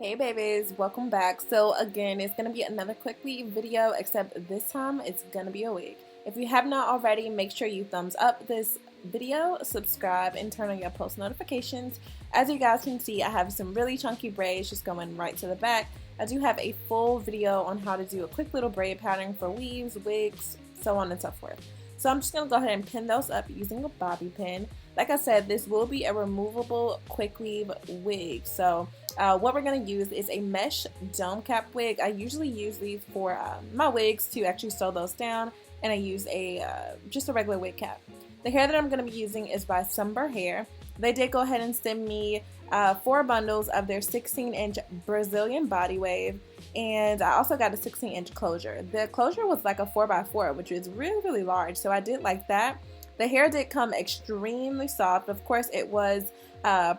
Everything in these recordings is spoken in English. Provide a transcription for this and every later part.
Hey babies, welcome back. So again, it's going to be another quickly video, except this time it's going to be a wig. If you have not already, make sure you thumbs up this video, subscribe, and turn on your post notifications. As you guys can see, I have some really chunky braids just going right to the back. I do have a full video on how to do a quick little braid pattern for weaves, wigs, so on and so forth. So I'm just going to go ahead and pin those up using a bobby pin. Like I said, this will be a removable quick weave wig. So what we're going to use is a mesh dome cap wig. I usually use these for my wigs to actually sew those down, and I use just a regular wig cap. The hair that I'm going to be using is by Sunber Hair. They did go ahead and send me 4 bundles of their 16-inch Brazilian body wave, and I also got a 16-inch closure. The closure was like a 4x4, which is really large, so I did like that. The hair did come extremely soft. Of course, it was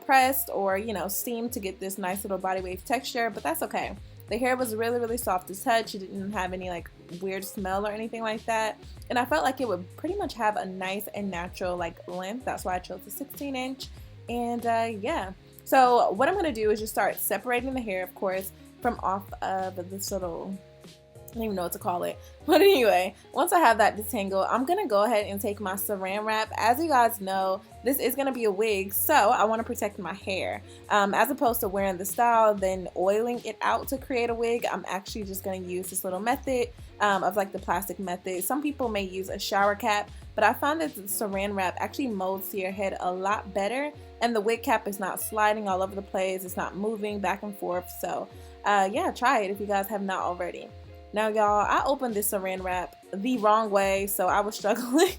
pressed or steamed to get this nice little body wave texture, but that's okay. The hair was really soft to touch. It didn't have any like weird smell or anything like that, and I felt like it would pretty much have a nice and natural like length. That's why I chose the 16-inch. And yeah, so what I'm gonna do is just start separating the hair, of course, from off of this little, I don't even know what to call it, but anyway, once I have that detangled, I'm gonna go ahead and take my saran wrap. As you guys know, this is gonna be a wig, so I want to protect my hair as opposed to wearing the style then oiling it out to create a wig. I'm actually just gonna use this little method of like the plastic method. Some people may use a shower cap, but I found that the saran wrap actually molds to your head a lot better, and the wig cap is not sliding all over the place. It's not moving back and forth. So yeah, try it if you guys have not already. Now y'all, I opened this saran wrap the wrong way, so I was struggling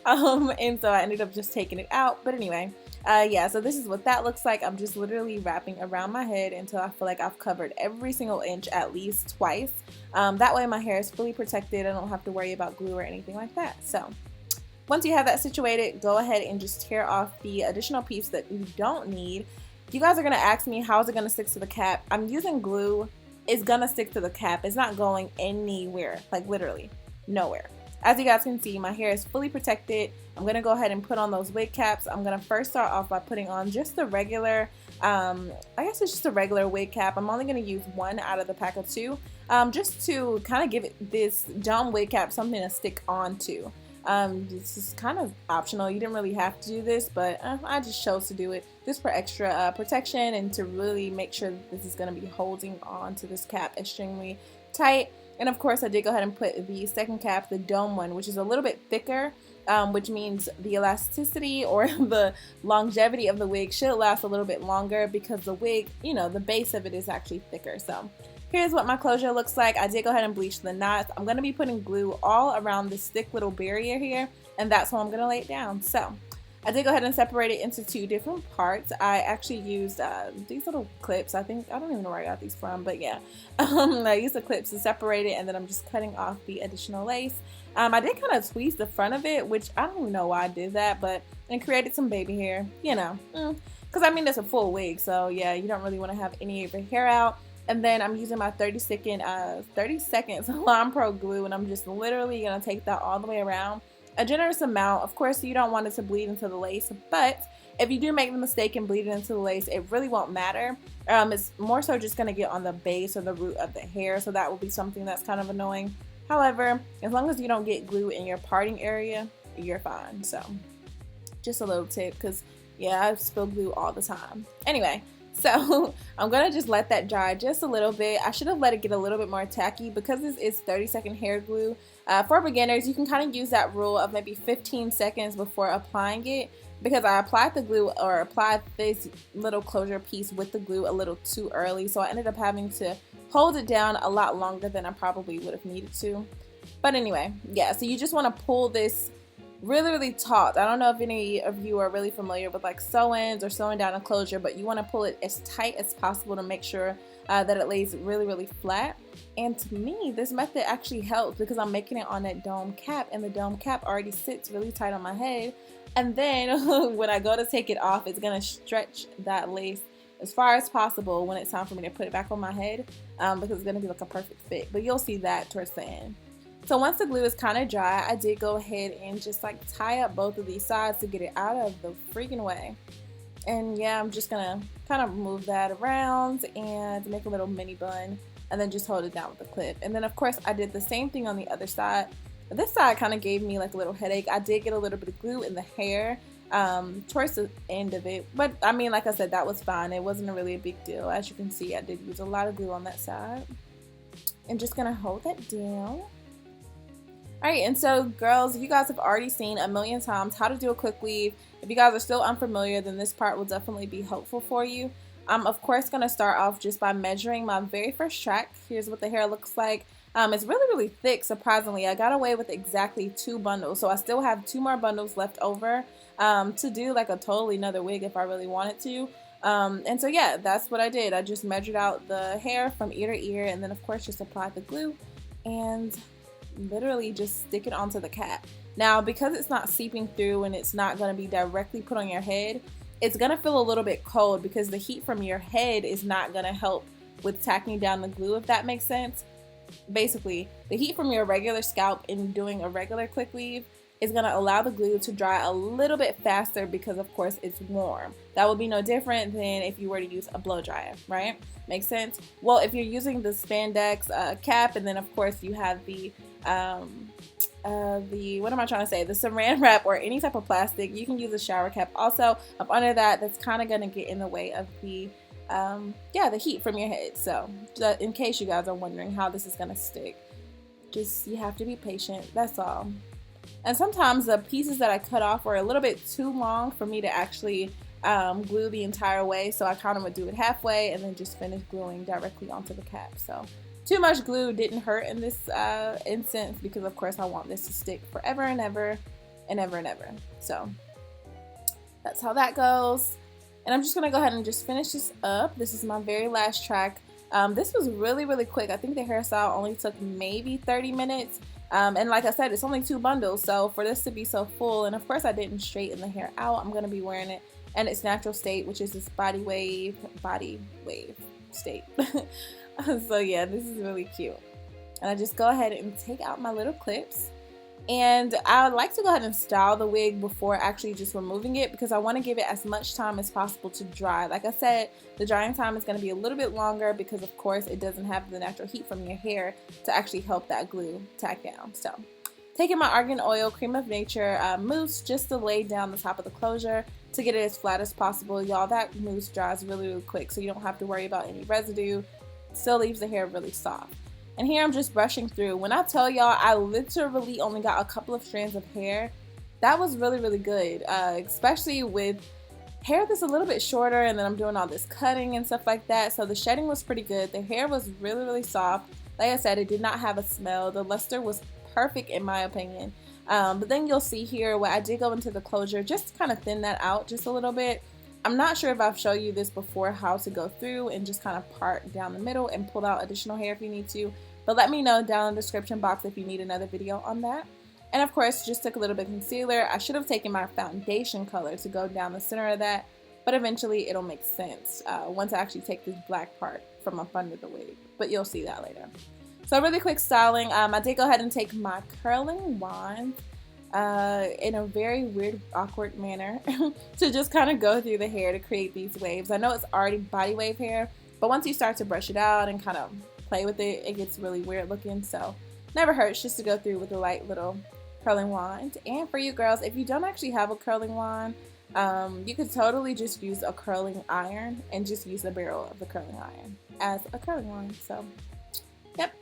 and so I ended up just taking it out. But anyway, yeah, so this is what that looks like. I'm just literally wrapping around my head until I feel like I've covered every single inch at least twice. That way my hair is fully protected. I don't have to worry about glue or anything like that. So once you have that situated, go ahead and just tear off the additional piece that you don't need. You guys are going to ask me, how is it going to stick to the cap? I'm using glue. It's gonna stick to the cap. It's not going anywhere, like literally nowhere. As you guys can see, my hair is fully protected. I'm gonna go ahead and put on those wig caps. I'm gonna first start off by putting on just the regular, I guess it's just a regular wig cap. I'm only gonna use one out of the pack of 2, just to kind of give it this dome wig cap something to stick onto. This is kind of optional. You didn't really have to do this, but I just chose to do it just for extra protection and to really make sure that this is going to be holding on to this cap extremely tight. And of course, I did go ahead and put the second cap, the dome one, which is a little bit thicker, which means the elasticity or the longevity of the wig should last a little bit longer because the wig, the base of it is actually thicker. So here's what my closure looks like. I did go ahead and bleach the knots. I'm going to be putting glue all around this thick little barrier here, and that's how I'm going to lay it down. So I did go ahead and separate it into 2 different parts. I actually used these little clips. I don't even know where I got these from, but yeah. I used the clips to separate it, and then I'm just cutting off the additional lace. I did kind of squeeze the front of it, which I don't even know why I did that, but and created some baby hair, because I mean, it's a full wig, so yeah, you don't really want to have any of your hair out. And then I'm using my 30 seconds Salon Pro glue, and I'm just literally going to take that all the way around. A generous amount. Of course, you don't want it to bleed into the lace, but if you do make the mistake and bleed it into the lace, it really won't matter. It's more so just going to get on the base or the root of the hair, so that will be something that's kind of annoying. However, as long as you don't get glue in your parting area, you're fine. So just a little tip, because yeah, I spill glue all the time. Anyway, so I'm going to just let that dry just a little bit. I should have let it get a little bit more tacky because this is 30-second hair glue. For beginners, you can kind of use that rule of maybe 15 seconds before applying it, because I applied the glue or applied this little closure piece with the glue a little too early. So I ended up having to hold it down a lot longer than I probably would have needed to. But anyway, yeah, so you just want to pull this really taut. I don't know if any of you are really familiar with like sew-ins or sewing down a closure, but you want to pull it as tight as possible to make sure that it lays really flat. And to me, this method actually helps because I'm making it on that dome cap, and the dome cap already sits really tight on my head. And then when I go to take it off, it's going to stretch that lace as far as possible when it's time for me to put it back on my head, because it's going to be like a perfect fit. But you'll see that towards the end. So once the glue is kind of dry, I did go ahead and just like tie up both of these sides to get it out of the freaking way. And yeah, I'm just gonna kind of move that around and make a little mini bun, and then just hold it down with a clip. And then of course I did the same thing on the other side. This side kind of gave me like a little headache. I did get a little bit of glue in the hair towards the end of it, but I mean, like I said, that was fine. It wasn't really a big deal. As you can see, I did use a lot of glue on that side. And just gonna hold that down. Alright, and so girls, if you guys have already seen a million times how to do a quick weave, if you guys are still unfamiliar, then this part will definitely be helpful for you. I'm of course going to start off just by measuring my very first track. Here's what the hair looks like. It's really thick, surprisingly. I got away with exactly 2 bundles, so I still have 2 more bundles left over to do like a totally another wig if I really wanted to. And so yeah, that's what I did. I just measured out the hair from ear to ear, and then of course just applied the glue and literally just stick it onto the cap. Now, because it's not seeping through and it's not going to be directly put on your head, it's going to feel a little bit cold because the heat from your head is not going to help with tacking down the glue, if that makes sense. Basically, the heat from your regular scalp in doing a regular quick weave is going to allow the glue to dry a little bit faster because of course it's warm. That would be no different than if you were to use a blow dryer, right? Makes sense? Well, if you're using the spandex cap, and then of course you have the what am I trying to say, the saran wrap or any type of plastic, you can use a shower cap also up under that. That's kind of going to get in the way of the yeah, the heat from your head. So in case you guys are wondering how this is going to stick, just you have to be patient, that's all. And sometimes the pieces that I cut off were a little bit too long for me to actually glue the entire way, so I kind of would do it halfway and then just finish gluing directly onto the cap. So too much glue didn't hurt in this instance because of course I want this to stick forever and ever and ever and ever. So that's how that goes. And I'm just gonna go ahead and just finish this up. This is my very last track. This was really quick. I think the hairstyle only took maybe 30 minutes. And like I said, it's only 2 bundles, so for this to be so full, and of course I didn't straighten the hair out, I'm going to be wearing it in its natural state, which is this body wave state. So yeah, this is really cute. And I just go ahead and take out my little clips. And I would like to go ahead and style the wig before actually just removing it because I want to give it as much time as possible to dry. Like I said, the drying time is going to be a little bit longer because of course it doesn't have the natural heat from your hair to actually help that glue tack down. So taking my argan oil cream of nature mousse just to lay down the top of the closure to get it as flat as possible. Y'all, that mousse dries really quick, so you don't have to worry about any residue. Still leaves the hair really soft. And here I'm just brushing through. When I tell y'all I literally only got a couple of strands of hair, that was really good, especially with hair that's a little bit shorter, and then I'm doing all this cutting and stuff like that. So the shedding was pretty good. The hair was really soft. Like I said, it did not have a smell. The luster was perfect in my opinion. But then you'll see here where I did go into the closure just to kind of thin that out just a little bit. I'm not sure if I've shown you this before, how to go through and just kind of part down the middle and pull out additional hair if you need to. But let me know down in the description box if you need another video on that. And of course, just took a little bit of concealer. I should have taken my foundation color to go down the center of that, but eventually it'll make sense once I actually take this black part from up under the wig. But you'll see that later. So really quick styling. I did go ahead and take my curling wand in a very weird, awkward manner to just kind of go through the hair to create these waves. I know it's already body wave hair, but once you start to brush it out and kind of play with it, it gets really weird looking. So never hurts just to go through with a light little curling wand. And for you girls, if you don't actually have a curling wand, you could totally just use a curling iron and just use the barrel of the curling iron as a curling wand. So yep.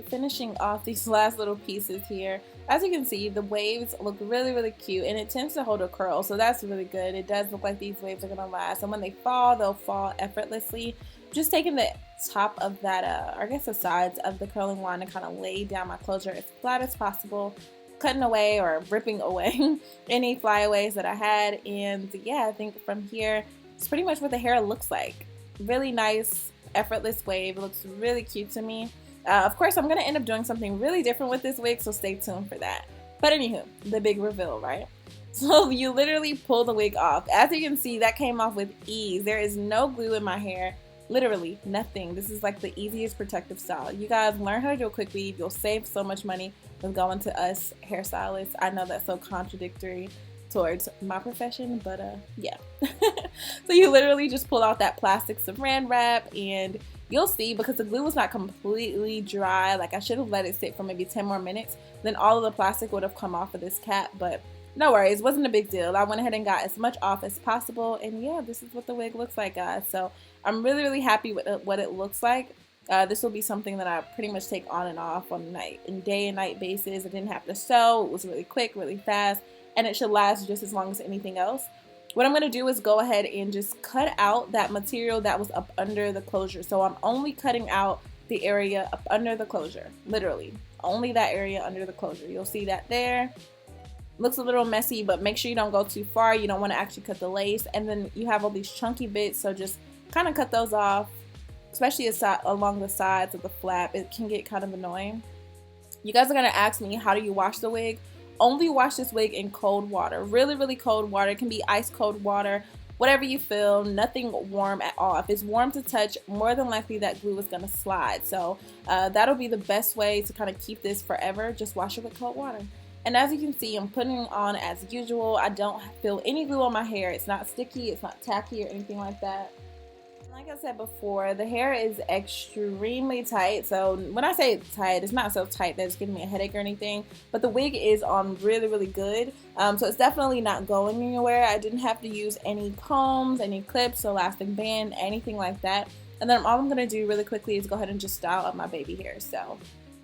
finishing off these last little pieces here. As you can see, the waves look really cute, and it tends to hold a curl, so that's really good. It does look like these waves are gonna last, and when they fall, they'll fall effortlessly. Just taking the top of that, I guess the sides of the curling wand, and kind of lay down my closure as flat as possible, cutting away or ripping away any flyaways that I had. And yeah, I think from here, it's pretty much what the hair looks like. Really nice, effortless wave. It looks really cute to me. Of course, I'm going to end up doing something really different with this wig, so stay tuned for that. But anywho, the big reveal, right? So you literally pull the wig off. As you can see, that came off with ease. There is no glue in my hair. Literally nothing. This is like the easiest protective style. You guys learn how to do a quick weave. You'll save so much money with going to us hairstylists. I know that's so contradictory towards my profession, but yeah. So you literally just pull out that plastic saran wrap, and you'll see, because the glue was not completely dry, like I should have let it sit for maybe 10 more minutes, then all of the plastic would have come off of this cap. But no worries, it wasn't a big deal. I went ahead and got as much off as possible, and yeah, this is what the wig looks like, guys. So I'm really happy with what it looks like. This will be something that I pretty much take on and off on day and night basis. I didn't have to sew. It was really quick, really fast, and it should last just as long as anything else. What I'm going to do is go ahead and just cut out that material that was up under the closure. So I'm only cutting out the area up under the closure, literally only that area under the closure. You'll see that there. Looks a little messy, but make sure you don't go too far. You don't want to actually cut the lace, and then you have all these chunky bits, so just kind of cut those off, especially along the sides of the flap. It can get kind of annoying. You guys are going to ask me, how do you wash the wig? Only wash this wig in cold water, really cold water. It can be ice cold water, whatever you feel, nothing warm at all. If it's warm to touch, more than likely that glue is going to slide. So that'll be the best way to kind of keep this forever. Just wash it with cold water. And as you can see, I'm putting it on as usual. I don't feel any glue on my hair. It's not sticky, it's not tacky or anything like that. Like I said before, the hair is extremely tight. So when I say it's tight, it's not so tight that it's giving me a headache or anything, but the wig is on really good. So it's definitely not going anywhere. I didn't have to use any combs, any clips, elastic band, anything like that. And then all I'm going to do really quickly is go ahead and just style up my baby hair. So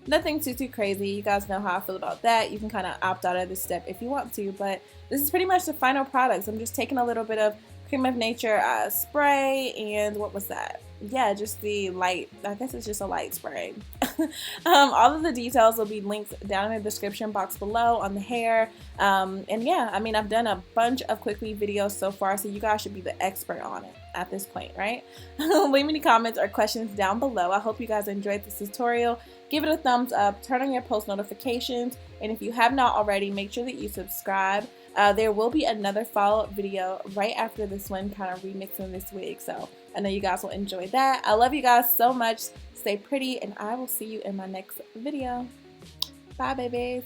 nothing too crazy. You guys know how I feel about that. You can kind of opt out of this step if you want to, but this is pretty much the final product. I'm just taking a little bit of Cream of Nature spray, and what was that? Yeah, just the light, I guess it's just a light spray. All of the details will be linked down in the description box below on the hair. And yeah, I mean, I've done a bunch of quick weave videos so far, so you guys should be the expert on it at this point, right? Leave me any comments or questions down below. I hope you guys enjoyed this tutorial. Give it a thumbs up, turn on your post notifications, and if you have not already, make sure that you subscribe. There will be another follow-up video right after this one, kind of remixing this wig, so I know you guys will enjoy that. I love you guys so much. Stay pretty, and I will see you in my next video. Bye, babies.